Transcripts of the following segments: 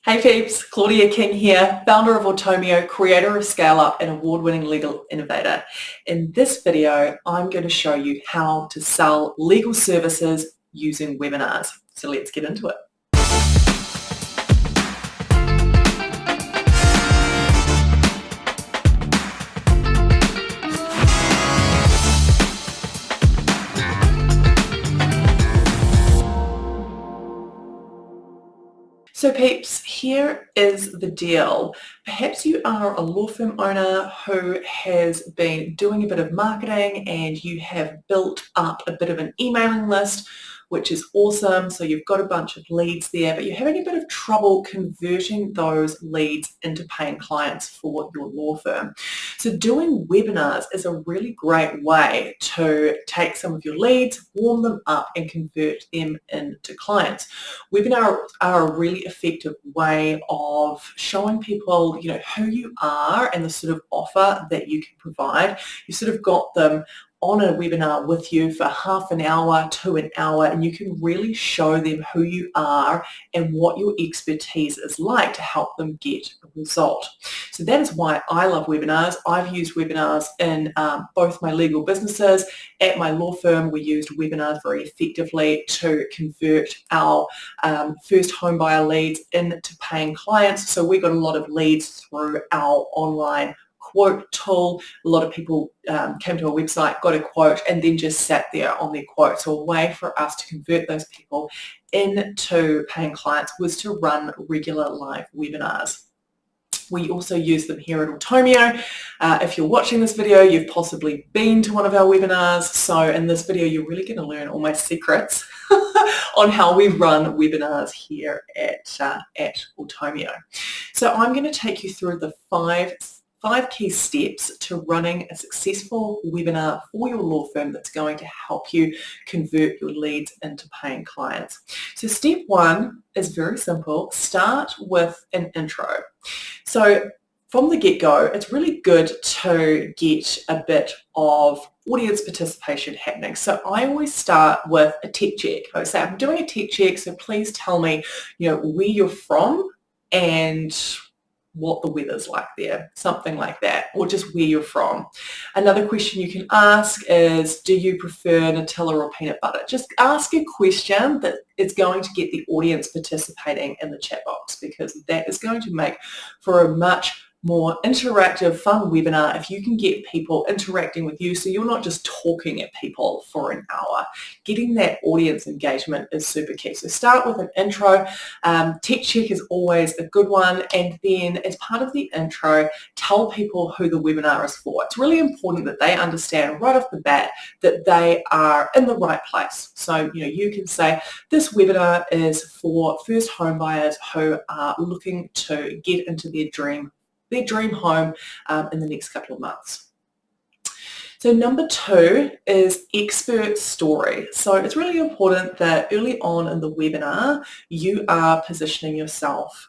Hey peeps, Claudia King here, founder of Automio, creator of Scale Up and award-winning legal innovator. In this video, I'm going to show you how to sell legal services using webinars. So let's get into it. So peeps, here is the deal. Perhaps you are a law firm owner who has been doing a bit of marketing and you have built up a bit of an emailing list, which is awesome. So you've got a bunch of leads there, but you're having a bit of trouble converting those leads into paying clients for your law firm. So doing webinars is a really great way to take some of your leads, warm them up and convert them into clients. Webinars are a really effective way of showing people, who you are and the sort of offer that you can provide. You sort of got them on a webinar with you for half an hour to an hour, and you can really show them who you are and what your expertise is like to help them get a result. So that is why I love webinars. I've used webinars in both my legal businesses. At my law firm, we used webinars very effectively to convert our first home buyer leads into paying clients. So we got a lot of leads through our online quote tool. A lot of people came to our website, got a quote, and then just sat there on their quote. So a way for us to convert those people into paying clients was to run regular live webinars. We also use them here at Automio. If you're watching this video, you've possibly been to one of our webinars. So in this video, you're really going to learn all my secrets on how we run webinars here at Automio. So I'm going to take you through the five key steps to running a successful webinar for your law firm that's going to help you convert your leads into paying clients. So step one is very simple. Start with an intro. So from the get-go, it's really good to get a bit of audience participation happening. So I always start with a tech check. I say, I'm doing a tech check, so please tell me, where you're from and what the weather's like there, something like that, or just where you're from. Another question you can ask is, do you prefer Nutella or peanut butter? Just ask a question that is going to get the audience participating in the chat box, because that is going to make for a much more interactive, fun webinar if you can get people interacting with you, so you're not just talking at people for an hour. Getting that audience engagement is super key. So start with an intro. Tech check is always a good one, and then as part of the intro, tell people who the webinar is for. It's really important that they understand right off the bat that they are in the right place. So you can say this webinar is for first home buyers who are looking to get into their dream home in the next couple of months. So number two is expert story. So it's really important that early on in the webinar, you are positioning yourself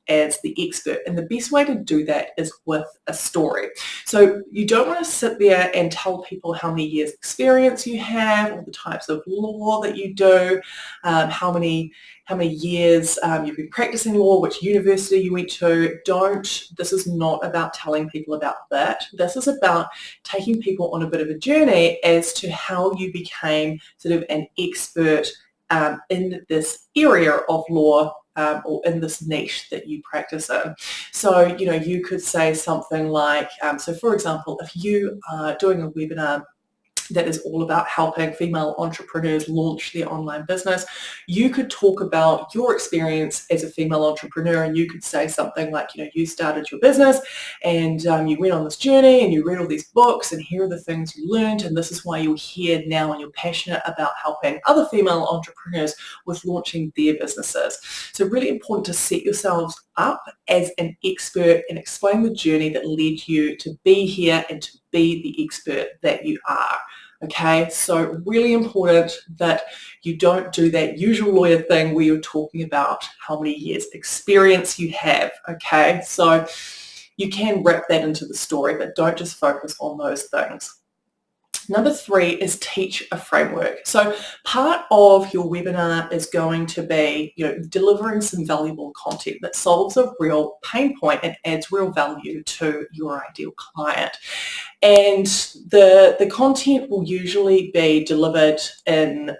as the expert. And the best way to do that is with a story. So you don't want to sit there and tell people how many years experience you have, or the types of law that you do, how many years you've been practicing law, which university you went to. This is not about telling people about that. This is about taking people on a bit of a journey as to how you became sort of an expert in this area of law, or in this niche that you practice in. So, you could say something like, so for example, if you are doing a webinar that is all about helping female entrepreneurs launch their online business, you could talk about your experience as a female entrepreneur, and you could say something like, you started your business and you went on this journey and you read all these books, and here are the things you learned, and this is why you're here now, and you're passionate about helping other female entrepreneurs with launching their businesses. So really important to set yourselves up as an expert and explain the journey that led you to be here and to be the expert that you are. Okay, so really important that you don't do that usual lawyer thing where you're talking about how many years experience you have. Okay, so you can wrap that into the story, but don't just focus on those things. Number 3 is teach a framework. So part of your webinar is going to be, delivering some valuable content that solves a real pain point and adds real value to your ideal client. And the content will usually be delivered in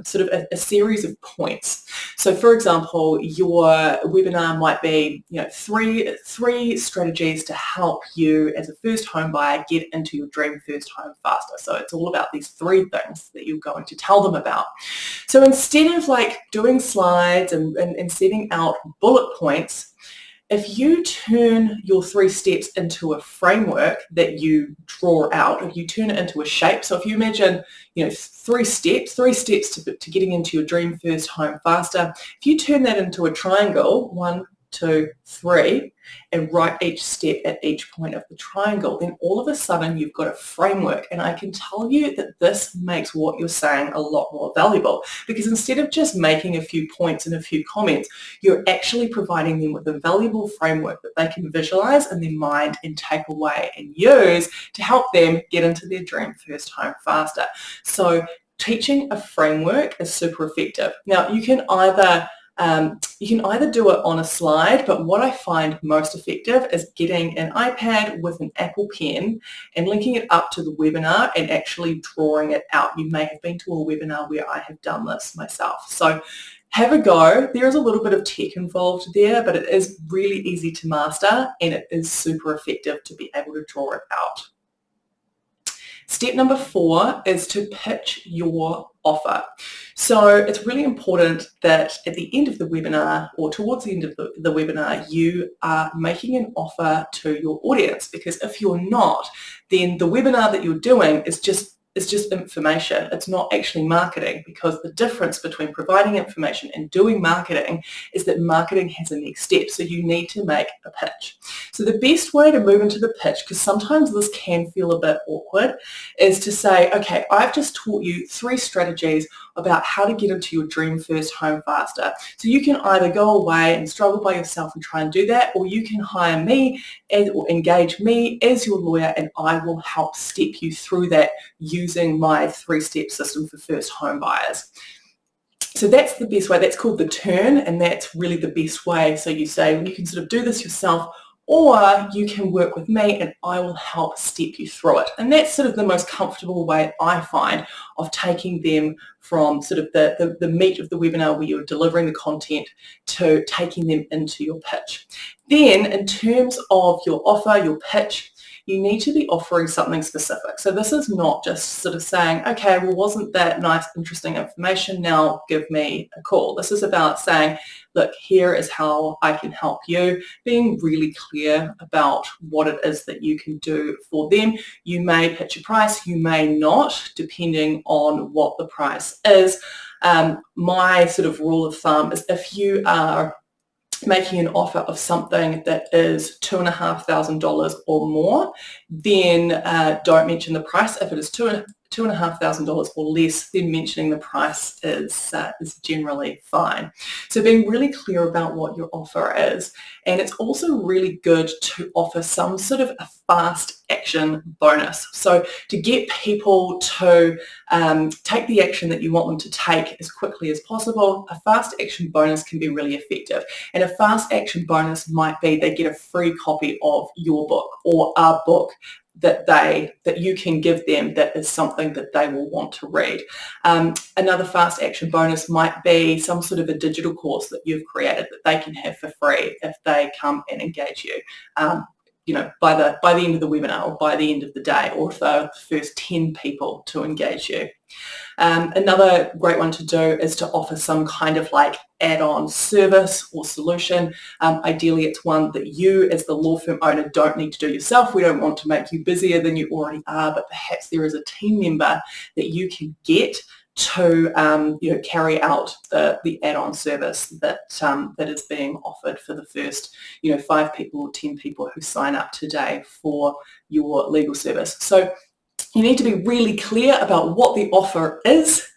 sort of a series of points. So for example, your webinar might be three strategies to help you as a first home buyer get into your dream first home faster. So it's all about these 3 things that you're going to tell them about. So instead of doing slides and setting out bullet points, if you turn your 3 steps into a framework that you draw out, or you turn it into a shape. So if you imagine, 3 steps to getting into your dream first home faster. If you turn that into a triangle, 1, 2, 3, and write each step at each point of the triangle, then all of a sudden you've got a framework. And I can tell you that this makes what you're saying a lot more valuable, because instead of just making a few points and a few comments, you're actually providing them with a valuable framework that they can visualize in their mind and take away and use to help them get into their dream first home faster. So teaching a framework is super effective. Now you can either do it on a slide, but what I find most effective is getting an iPad with an Apple Pen and linking it up to the webinar and actually drawing it out. You may have been to a webinar where I have done this myself. So have a go. There is a little bit of tech involved there, but it is really easy to master and it is super effective to be able to draw it out. Step number 4 is to pitch your offer. So it's really important that at the end of the webinar, or towards the end of the webinar, you are making an offer to your audience, because if you're not, then the webinar that you're doing is just information. It's not actually marketing, because the difference between providing information and doing marketing is that marketing has a next step. So you need to make a pitch. So the best way to move into the pitch, because sometimes this can feel a bit awkward, is to say, okay, I've just taught you 3 strategies about how to get into your dream first home faster. So you can either go away and struggle by yourself and try and do that, or you can hire me or engage me as your lawyer, and I will help step you through that using my 3-step system for first home buyers. So that's the best way. That's called the turn, and that's really the best way. So you say, well, you can sort of do this yourself, or you can work with me and I will help step you through it. And that's sort of the most comfortable way I find of taking them from sort of the meat of the webinar where you're delivering the content to taking them into your pitch. Then in terms of your offer, your pitch, you need to be offering something specific. So this is not just sort of saying, okay, well, wasn't that nice, interesting information? Now give me a call. This is about saying, look, here is how I can help you, being really clear about what it is that you can do for them. You may pitch a price, you may not, depending on what the price is. My sort of rule of thumb is if you are making an offer of something that is $2,500 or more, then don't mention the price. If it is $2,500 or less, then mentioning the price is generally fine. So being really clear about what your offer is. And it's also really good to offer some sort of a fast action bonus. So to get people to take the action that you want them to take as quickly as possible, a fast action bonus can be really effective. And a fast action bonus might be they get a free copy of your book or our book that you can give them that is something that they will want to read. Another fast action bonus might be some sort of a digital course that you've created that they can have for free if they come and engage you. By the end of the webinar or by the end of the day, or if they're the first 10 people to engage you. Another great one to do is to offer some kind of add-on service or solution. Ideally, it's one that you as the law firm owner don't need to do yourself. We don't want to make you busier than you already are, but perhaps there is a team member that you can get to carry out the add-on service that is being offered for the first 5 people or 10 people who sign up today for your legal service. So you need to be really clear about what the offer is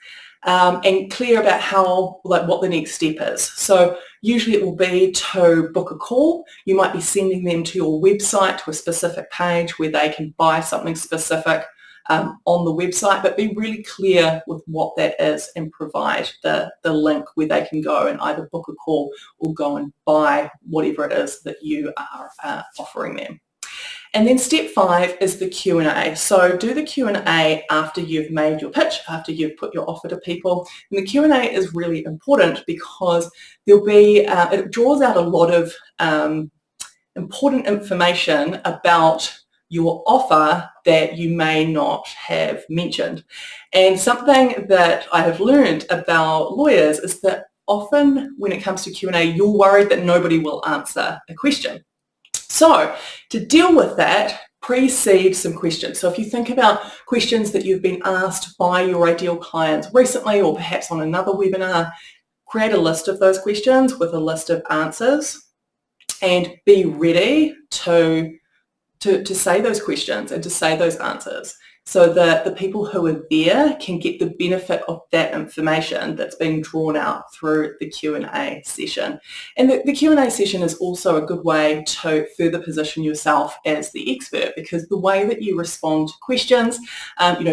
and clear about what the next step is. So usually it will be to book a call. You might be sending them to your website, to a specific page where they can buy something specific. on the website, but be really clear with what that is and provide the link where they can go and either book a call or go and buy whatever it is that you are offering them. And then step 5 is the Q&A. So do the Q&A after you've made your pitch, after you've put your offer to people. And the Q&A is really important because there'll be, it draws out a lot of important information about your offer that you may not have mentioned. And something that I have learned about lawyers is that often when it comes to Q&A, you're worried that nobody will answer a question. So to deal with that, precede some questions. So if you think about questions that you've been asked by your ideal clients recently or perhaps on another webinar, create a list of those questions with a list of answers and be ready to say those questions and to say those answers so that the people who are there can get the benefit of that information that's being drawn out through the Q&A session. And the Q&A session is also a good way to further position yourself as the expert, because the way that you respond to questions,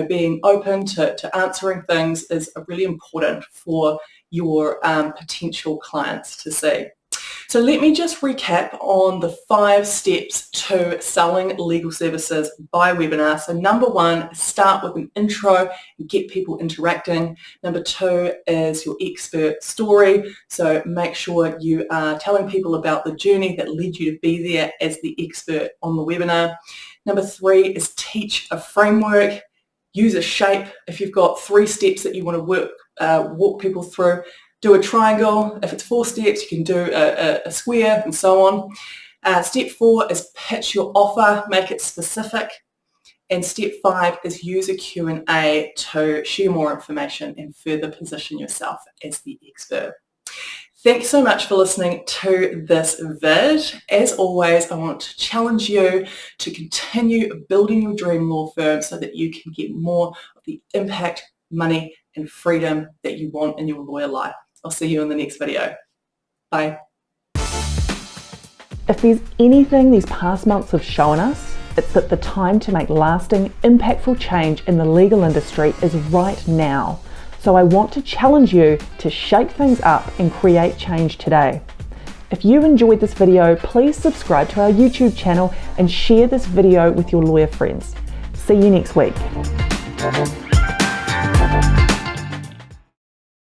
being open to answering things is really important for your potential clients to see. So let me just recap on the 5 steps to selling legal services by webinar. So number 1, start with an intro and get people interacting. Number 2 is your expert story. So make sure you are telling people about the journey that led you to be there as the expert on the webinar. Number 3 is teach a framework. Use a shape. If you've got 3 steps that you want to walk people through, do a triangle. If it's 4 steps, you can do a square and so on. Step 4 is pitch your offer, make it specific. And step 5 is use a Q&A to share more information and further position yourself as the expert. Thanks so much for listening to this vid. As always, I want to challenge you to continue building your dream law firm so that you can get more of the impact, money, and freedom that you want in your lawyer life. I'll see you in the next video. Bye. If there's anything these past months have shown us, it's that the time to make lasting, impactful change in the legal industry is right now. So I want to challenge you to shake things up and create change today. If you enjoyed this video, please subscribe to our YouTube channel and share this video with your lawyer friends. See you next week.